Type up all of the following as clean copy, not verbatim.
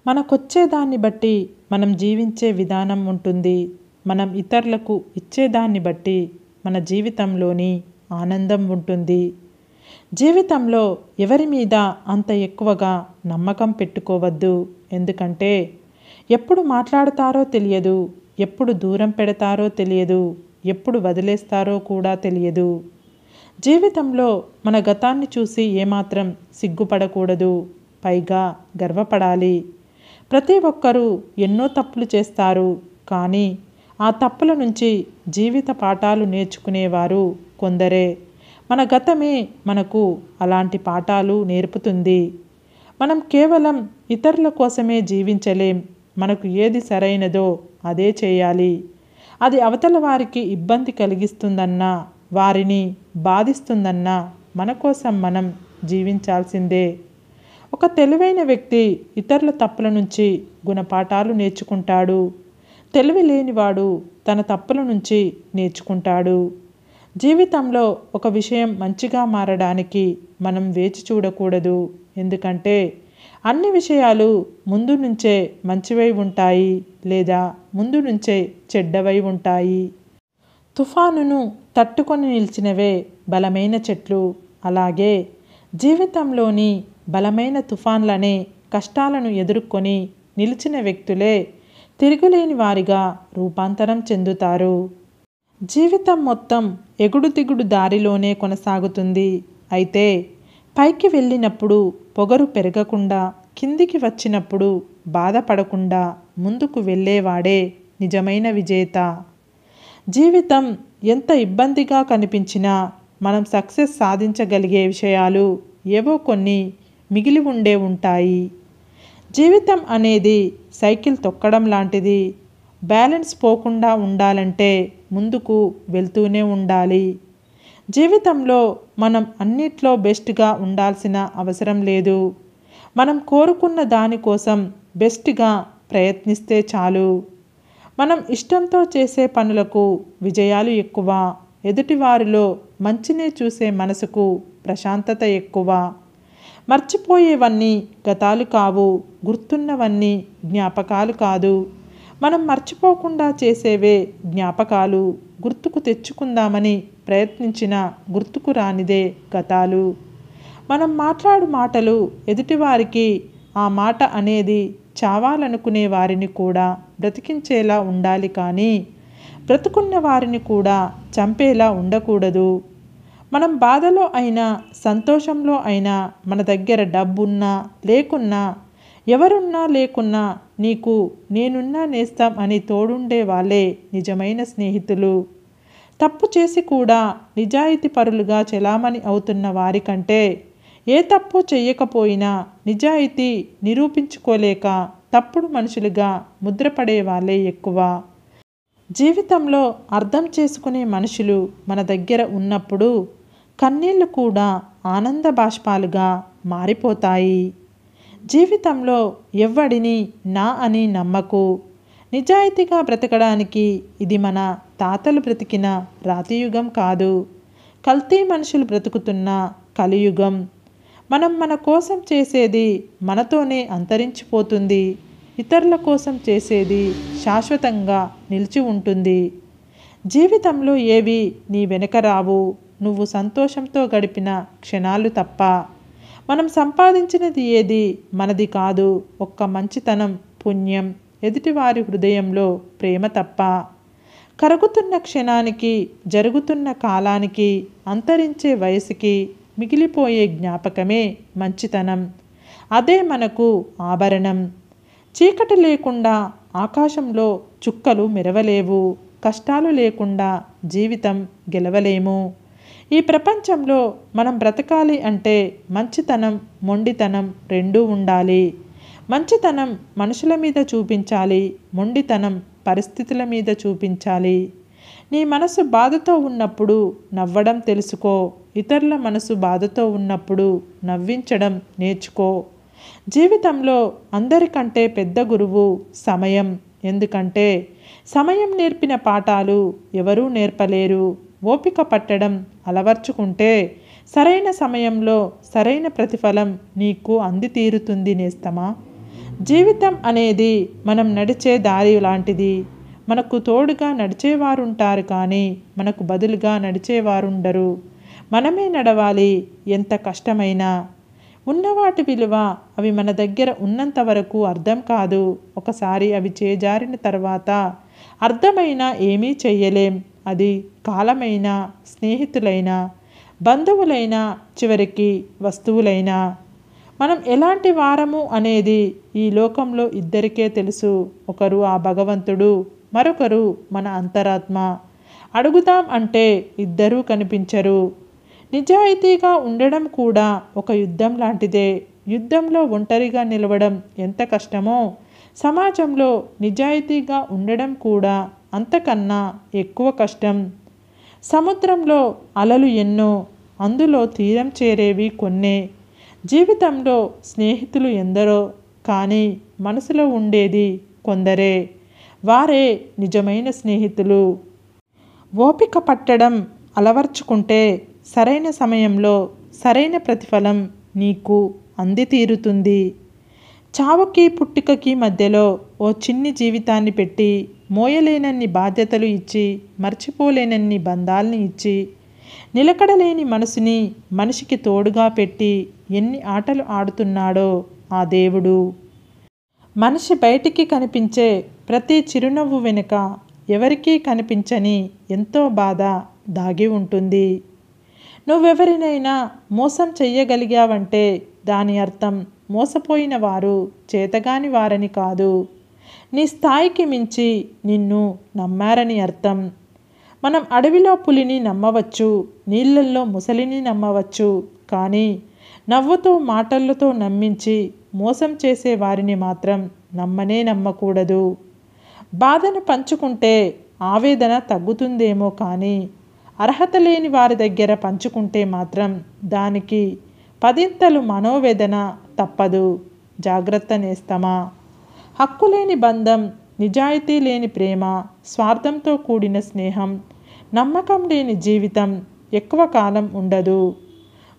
మనకొచ్చేదాన్ని బట్టి మనం జీవించే విధానం ఉంటుంది. మనం ఇతరులకు ఇచ్చేదాన్ని బట్టి మన జీవితంలోని ఆనందం ఉంటుంది. జీవితంలో ఎవరి మీద అంత ఎక్కువగా నమ్మకం పెట్టుకోవద్దు. ఎందుకంటే ఎప్పుడు మాట్లాడతారో తెలియదు, ఎప్పుడు దూరం పెడతారో తెలియదు, ఎప్పుడు వదిలేస్తారో కూడా తెలియదు. జీవితంలో మన గతాన్ని చూసి ఏమాత్రం సిగ్గుపడకూడదు, పైగా గర్వపడాలి. ప్రతి ఒక్కరూ ఎన్నో తప్పులు చేస్తారు, కానీ ఆ తప్పుల నుంచి జీవిత పాఠాలు నేర్చుకునేవారు కొందరే. మన గతమే మనకు అలాంటి పాఠాలు నేర్పుతుంది. మనం కేవలం ఇతరుల కోసమే జీవించలేం. మనకు ఏది సరైనదో అదే చేయాలి. అది అవతల వారికి ఇబ్బంది కలిగిస్తుందన్నా, వారిని బాధిస్తుందన్నా మన కోసం మనం జీవించాల్సిందే. ఒక తెలివైన వ్యక్తి ఇతరుల తప్పుల నుంచి గుణపాఠాలు నేర్చుకుంటాడు. తెలివి లేనివాడు తన తప్పుల నుంచి నేర్చుకుంటాడు. జీవితంలో ఒక విషయం మంచిగా మారడానికి మనం వేచి చూడకూడదు. ఎందుకంటే అన్ని విషయాలు ముందు నుంచే మంచివై ఉంటాయి, లేదా ముందు నుంచే చెడ్డవై ఉంటాయి. తుఫానును తట్టుకొని నిలిచినవే బలమైన చెట్లు. అలాగే జీవితంలోని బలమైన తుఫాన్లనే కష్టాలను ఎదుర్కొని నిలిచిన వ్యక్తులే తిరుగులేని వారిగా రూపాంతరం చెందుతారు. జీవితం మొత్తం ఎగుడు దిగుడు దారిలోనే కొనసాగుతుంది. అయితే పైకి వెళ్ళినప్పుడు పొగరు పెరగకుండా, కిందికి వచ్చినప్పుడు బాధపడకుండా ముందుకు వెళ్ళేవాడే నిజమైన విజేత. జీవితం ఎంత ఇబ్బందిగా కనిపించినా మనం సక్సెస్ సాధించగలిగే విషయాలు ఏవో కొన్ని మిగిలి ఉంటాయి. జీవితం అనేది సైకిల్ తొక్కడం లాంటిది. బ్యాలెన్స్ పోకుండా ఉండాలంటే ముందుకు వెళ్తూనే ఉండాలి. జీవితంలో మనం అన్నిట్లో బెస్ట్గా ఉండాల్సిన అవసరం లేదు. మనం కోరుకున్న దానికోసం బెస్ట్గా ప్రయత్నిస్తే చాలు. మనం ఇష్టంతో చేసే పనులకు విజయాలు ఎక్కువ. ఎదుటివారిలో మంచినే చూసే మనసుకు ప్రశాంతత ఎక్కువ. మర్చిపోయేవన్నీ గతాలు కావు, గుర్తున్నవన్నీ జ్ఞాపకాలు కాదు. మనం మర్చిపోకుండా చేసేవే జ్ఞాపకాలు. గుర్తుకు తెచ్చుకుందామని ప్రయత్నించిన గుర్తుకు రానిదే గతాలు. మనం మాట్లాడు మాటలు ఎదుటివారికి ఆ మాట అనేది చావాలనుకునే వారిని కూడా బ్రతికించేలా ఉండాలి, కానీ బ్రతుకున్న వారిని కూడా చంపేలా ఉండకూడదు. మనం బాధలో అయినా సంతోషంలో అయినా మన దగ్గర డబ్బున్నా లేకున్నా, ఎవరున్నా లేకున్నా నీకు నేనున్నా నేస్తాం అని తోడుండే వాళ్ళే నిజమైన స్నేహితులు. తప్పు చేసి కూడా నిజాయితీ పరులుగా చెలామణి అవుతున్న వారికంటే ఏ తప్పు చెయ్యకపోయినా నిజాయితీ నిరూపించుకోలేక తప్పుడు మనుషులుగా ముద్రపడే వాళ్ళే ఎక్కువ. జీవితంలో అర్థం చేసుకునే మనుషులు మన దగ్గర ఉన్నప్పుడు కన్నీళ్లు కూడా ఆనంద బాష్పాలుగా మారిపోతాయి. జీవితంలో ఎవ్వడిని నా అని నమ్మకు. నిజాయితీగా బ్రతకడానికి ఇది మన తాతలు బ్రతికిన రాతియుగం కాదు, కల్తీ మనుషులు బ్రతుకుతున్న కలియుగం. మనం మన కోసం చేసేది మనతోనే అంతరించిపోతుంది. ఇతరుల కోసం చేసేది శాశ్వతంగా నిలిచి ఉంటుంది. జీవితంలో ఏవి నీ వెనక రావు, నువ్వు సంతోషంతో గడిపిన క్షణాలు తప్ప. మనం సంపాదించినది ఏది మనది కాదు, ఒక్క మంచితనం, పుణ్యం, ఎదుటివారి హృదయంలో ప్రేమ తప్ప. కరుగుతున్న క్షణానికి, జరుగుతున్న కాలానికి, అంతరించే వయసుకి మిగిలిపోయే జ్ఞాపకమే మంచితనం. అదే మనకు ఆభరణం. చీకటి లేకుండా ఆకాశంలో చుక్కలు మెరవలేవు. కష్టాలు లేకుండా జీవితం గెలవలేము. ఈ ప్రపంచంలో మనం బ్రతకాలి అంటే మంచితనం, మొండితనం రెండూ ఉండాలి. మంచితనం మనుషుల మీద చూపించాలి, మొండితనం పరిస్థితుల మీద చూపించాలి. నీ మనసు బాధతో ఉన్నప్పుడు నవ్వడం తెలుసుకో. ఇతరుల మనసు బాధతో ఉన్నప్పుడు నవ్వించడం నేర్చుకో. జీవితంలో అందరికంటే పెద్ద గురువు సమయం. ఎందుకంటే సమయం నేర్పిన పాఠాలు ఎవరూ నేర్పలేరు. ఓపిక పట్టడం అలవర్చుకుంటే సరైన సమయంలో సరైన ప్రతిఫలం నీకు అంది తీరుతుంది నేస్తమా. జీవితం అనేది మనం నడిచే దారి లాంటిది. మనకు తోడుగా నడిచేవారుంటారు కానీ మనకు బదులుగా నడిచేవారుండరు. మనమే నడవాలి ఎంత కష్టమైనా. ఉన్నవాటి విలువ అవి మన దగ్గర ఉన్నంత వరకు అర్థం కాదు. ఒకసారి అవి చేజారిన తర్వాత అర్థమైనా ఏమీ చెయ్యలేం. అది కాలమైనా, స్నేహితులైనా, బంధువులైనా, చివరికి వస్తువులైనా. మనం ఎలాంటి వారము అనేది ఈ లోకంలో ఇద్దరికే తెలుసు. ఒకరు ఆ భగవంతుడు, మరొకరు మన అంతరాత్మ. అడుగుదాం అంటే ఇద్దరూ కనిపించరు. నిజాయితీగా ఉండడం కూడా ఒక యుద్ధం లాంటిదే. యుద్ధంలో ఒంటరిగా నిలవడం ఎంత కష్టమో సమాజంలో నిజాయితీగా ఉండడం కూడా అంతకన్నా ఎక్కువ కష్టం. సముద్రంలో అలలు ఎన్నో, అందులో తీరం చేరేవి కొన్నే. జీవితంలో స్నేహితులు ఎందరో, కానీ మనసులో ఉండేది కొందరే. వారే నిజమైన స్నేహితులు. ఓపిక పట్టడం అలవర్చుకుంటే సరైన సమయంలో సరైన ప్రతిఫలం నీకు అంది తీరుతుంది. చావుకి పుట్టుకకి మధ్యలో ఓ చిన్ని జీవితాన్ని పెట్టి, మోయలేనన్ని బాధ్యతలు ఇచ్చి, మర్చిపోలేనన్ని బంధాల్ని ఇచ్చి, నిలకడలేని మనసుని మనిషికి తోడుగా పెట్టి ఎన్ని ఆటలు ఆడుతున్నాడో ఆ దేవుడు. మనిషి బయటికి కనిపించే ప్రతి చిరునవ్వు వెనుక ఎవరికీ కనిపించని ఎంతో బాధ దాగి ఉంటుంది. నువ్వెవరినైనా మోసం చెయ్యగలిగావంటే దాని అర్థం మోసపోయిన వారు చేతగాని వారని కాదు. నీ స్థాయికి మించి నిన్ను నమ్మారని అర్థం. మనం అడవిలో పులిని నమ్మవచ్చు, నీళ్ళల్లో ముసలిని నమ్మవచ్చు, కానీ నవ్వుతూ మాటలతో నమ్మించి మోసం చేసే వారిని మాత్రం నమ్మకూడదు. బాధను పంచుకుంటే ఆవేదన తగ్గుతుందేమో కానీ అర్హత లేని వారి దగ్గర పంచుకుంటే మాత్రం దానికి పదింతలు మనోవేదన తప్పదు. జాగ్రత్త నేస్తమా. హక్కులేని బంధం, నిజాయితీ లేని ప్రేమ, స్వార్థంతో కూడిన స్నేహం, నమ్మకం లేని జీవితం ఎక్కువ కాలం ఉండదు.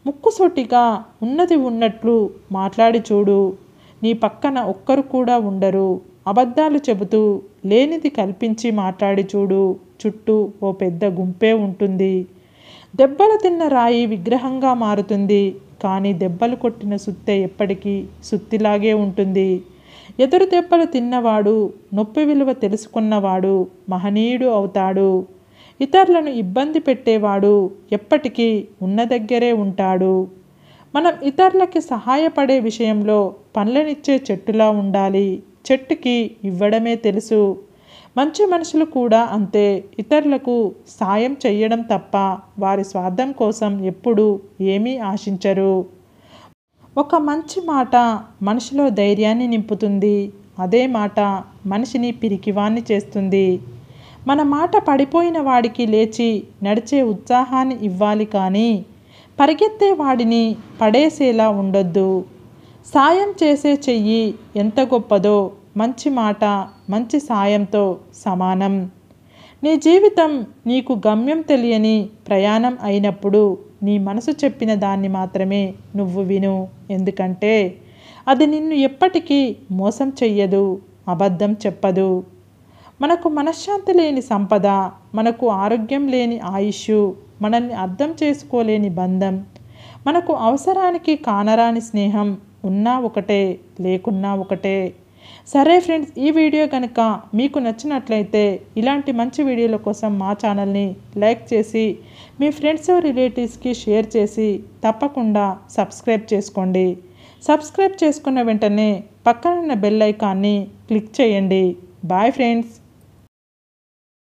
ముక్కుసూటిగా ఉన్నది ఉన్నట్లు మాట్లాడి చూడు. నీ పక్కన ఒక్కరు కూడా ఉండరు. అబద్ధాలు చెబుతూ లేనిది కల్పించి మాట్లాడి చూడు. చుట్టూ ఓ పెద్ద గుంపే ఉంటుంది. దెబ్బలు తిన్న రాయి విగ్రహంగా మారుతుంది, కానీ దెబ్బలు కొట్టిన సుత్తె ఎప్పటికీ సుత్తిలాగే ఉంటుంది. ఎదురు దెబ్బలు తిన్నవాడు, నొప్పి విలువ తెలుసుకున్నవాడు మహనీయుడు అవుతాడు. ఇతరులను ఇబ్బంది పెట్టేవాడు ఎప్పటికీ ఉన్న దగ్గరే ఉంటాడు. మనం ఇతరులకి సహాయపడే విషయంలో పండ్లనిచ్చే చెట్టులా ఉండాలి. చెట్టుకి ఇవ్వడమే తెలుసు. మంచి మనుషులు కూడా అంతే. ఇతరులకు సాయం చెయ్యడం తప్ప వారి స్వార్థం కోసం ఎప్పుడూ ఏమీ ఆశించరు. ఒక మంచి మాట మనిషిలో ధైర్యాన్ని నింపుతుంది. అదే మాట మనిషిని పిరికివాణ్ణి చేస్తుంది. మన మాట పడిపోయిన వాడికి లేచి నడిచే ఉత్సాహాన్ని ఇవ్వాలి కానీ పరిగెత్తే వాడిని పడేసేలా ఉండొద్దు. సాయం చేసే చెయ్యి ఎంత గొప్పదో మంచి మాట మంచి సాయంతో సమానం. నీ జీవితం నీకు గమ్యం తెలియని ప్రయాణం అయినప్పుడు నీ మనసు చెప్పిన దాన్ని మాత్రమే నువ్వు విను. ఎందుకంటే అది నిన్ను ఎప్పటికీ మోసం చెయ్యదు, అబద్ధం చెప్పదు. మనకు మనశ్శాంతి లేని సంపద, మనకు ఆరోగ్యం లేని ఆయుష్, మనల్ని అర్థం చేసుకోలేని బంధం, మనకు అవసరానికి కానరాని స్నేహం ఉన్నా ఒకటే, లేకున్నా ఒకటే. సరే ఫ్రెండ్స్, ఈ వీడియో కనుక మీకు నచ్చినట్లయితే ఇలాంటి మంచి వీడియోల కోసం మా ఛానల్ని లైక్ చేసి మీ ఫ్రెండ్స్ రిలేటివ్స్కి షేర్ చేసి తప్పకుండా సబ్స్క్రైబ్ చేసుకోండి. సబ్స్క్రైబ్ చేసుకున్న వెంటనే పక్కనున్న బెల్ ఐకాన్ని క్లిక్ చేయండి. Bye friends.